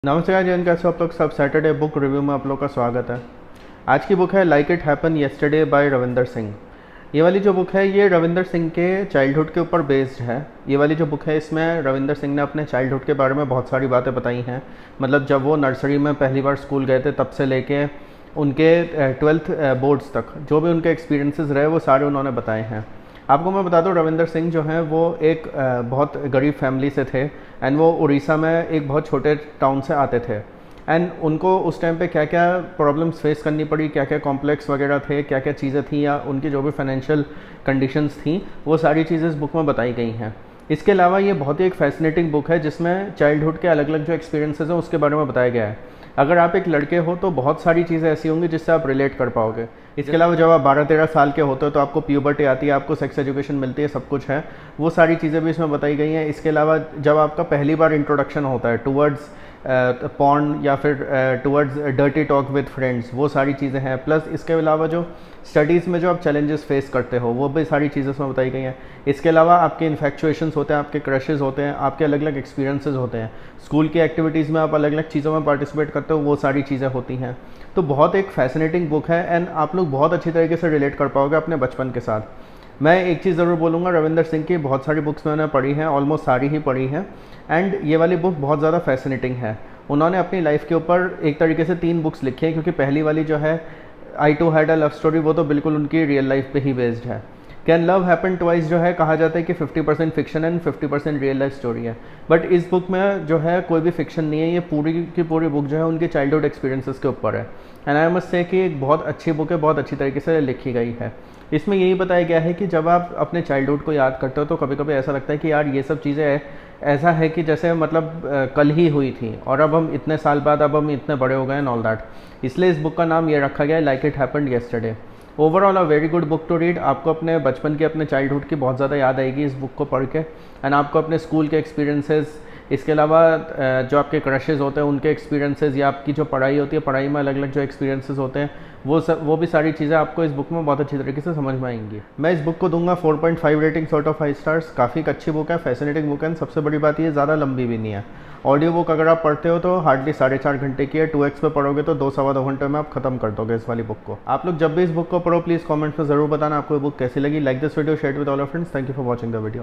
नमस्कार जैन, कैसे आप लोग सब। सैटरडे बुक रिव्यू में आप लोग का स्वागत है। आज की बुक है like it happen yesterday by Ravinder Singh. ये वाली जो बुक है ये रविंदर सिंह के चाइल्डहुड के ऊपर बेस्ड है। ये वाली जो बुक है इसमें रविंदर सिंह ने अपने चाइल्डहुड के बारे में बहुत सारी बातें बताई हैं। मतलब जब वो नर्सरी में पहली बार स्कूल गए थे तब से लेके उनके 12th बोर्ड्स तक जो भी उनके एक्सपीरियंसेस रहे वो सारे उन्होंने बताए हैं। आपको मैं बता दूं, रविंदर सिंह जो हैं वो एक बहुत गरीब फैमिली से थे एंड वो उड़ीसा में एक बहुत छोटे टाउन से आते थे। एंड उनको उस टाइम पे क्या क्या प्रॉब्लम्स फेस करनी पड़ी, क्या क्या कॉम्प्लेक्स वगैरह थे, क्या क्या चीज़ें थी या उनकी जो भी फाइनेंशियल कंडीशंस थी वो सारी चीज़ें इस बुक में बताई गई हैं। इसके अलावा ये बहुत ही एक फैसिनेटिंग बुक है जिसमें चाइल्डहुड के अलग अलग जो एक्सपीरियंसेस हैं उसके बारे में बताया गया है। अगर आप एक लड़के हो तो बहुत सारी चीज़ें ऐसी होंगी जिससे आप रिलेट कर पाओगे। इसके अलावा जब आप 12-13 साल के होते हो तो आपको प्यूबर्टी आती है, आपको सेक्स एजुकेशन मिलती है, सब कुछ है, वो सारी चीज़ें भी इसमें बताई गई हैं। इसके अलावा जब आपका पहली बार इंट्रोडक्शन होता है टूवर्ड्स पॉर्न या फिर towards dirty talk with friends, वो सारी चीज़ें हैं। प्लस इसके अलावा जो स्टडीज़ में जो आप चैलेंजेस फेस करते हो वो भी सारी चीज़ें इसमें बताई गई हैं। इसके अलावा आपके इन्फेक्चुएशंस होते हैं, आपके क्रशेज़ होते हैं, आपके अलग अलग एक्सपीरियंसेस होते हैं, स्कूल की एक्टिविटीज़ में आप अलग अलग चीज़ों में पार्टिसिपेट करते हो, वो सारी चीज़ें होती हैं। तो बहुत एक फैसिनेटिंग बुक है एंड आप लोग बहुत अच्छी तरीके से रिलेट कर पाओगे अपने बचपन के साथ। मैं एक चीज़ ज़रूर बोलूँगा, रविंदर सिंह की बहुत सारी बुक्स मैंने पढ़ी हैं, ऑलमोस्ट सारी ही पढ़ी हैं एंड ये वाली बुक बहुत ज़्यादा फैसिनेटिंग है। उन्होंने अपनी लाइफ के ऊपर एक तरीके से 3 बुक्स लिखी हैं, क्योंकि पहली वाली जो है I too had a love story वो तो बिल्कुल उनकी रियल लाइफ पे ही बेस्ड है। कैन लव हैपन ट्वाइस जो है कहा जाता है कि 50% fiction and 50% real life story है, बट इस बुक में जो है कोई भी फिक्शन नहीं है। ये पूरी की पूरी बुक जो है उनके चाइल्डहुड एक्सपीरियंसेस के ऊपर है एंड आई मस्ट से कि एक बहुत अच्छी बुक है, बहुत अच्छी तरीके से लिखी गई है। इसमें यही बताया गया है कि जब आप अपने चाइल्डहुड को याद करते हो तो कभी कभी ऐसा लगता है कि यार ये सब चीज़ें ऐसा है कि जैसे मतलब कल ही हुई थी और अब हम इतने साल बाद अब हम इतने बड़े हो गए एंड ऑल दैट। इसलिए इस बुक का नाम ये रखा गया है like it happened yesterday. Overall a very good book to read. आपको अपने बचपन की, अपने चाइल्डहुड की बहुत ज़्यादा याद आएगी इस बुक को पढ़ के एंड आपको अपने स्कूल के एक्सपीरियंसेस, इसके अलावा जो आपके क्रशेज़ होते हैं उनके एक्सपीरियंसेस या आपकी जो पढ़ाई होती है, पढ़ाई में अलग अलग जो एक्सपीरियंसेस होते हैं वो भी सारी चीज़ें आपको इस बुक में बहुत अच्छी तरीके से समझ में आएंगी। मैं इस बुक को दूंगा 4.5 रेटिंग्स आउट ऑफ 5 स्टार्स। काफ़ी एक अच्छी बुक है, फैसिनेटिंग बुक है। सबसे बड़ी बात ये ज़्यादा लंबी भी नहीं है। ऑडियो बुक अगर आप पढ़ते हो तो हार्डली 4.5 घंटे की है, 2x पे पढ़ोगे तो 2-2.25 घंटे में आप खत्म कर दोगे इस वाली बुक को। आप लोग जब भी इस बुक को पढ़ो प्लीज़ कमेंट्स में ज़रूर बताना आपको ये बुक कैसी लगी। Like this video, share with all your friends. Thank you for watching the video.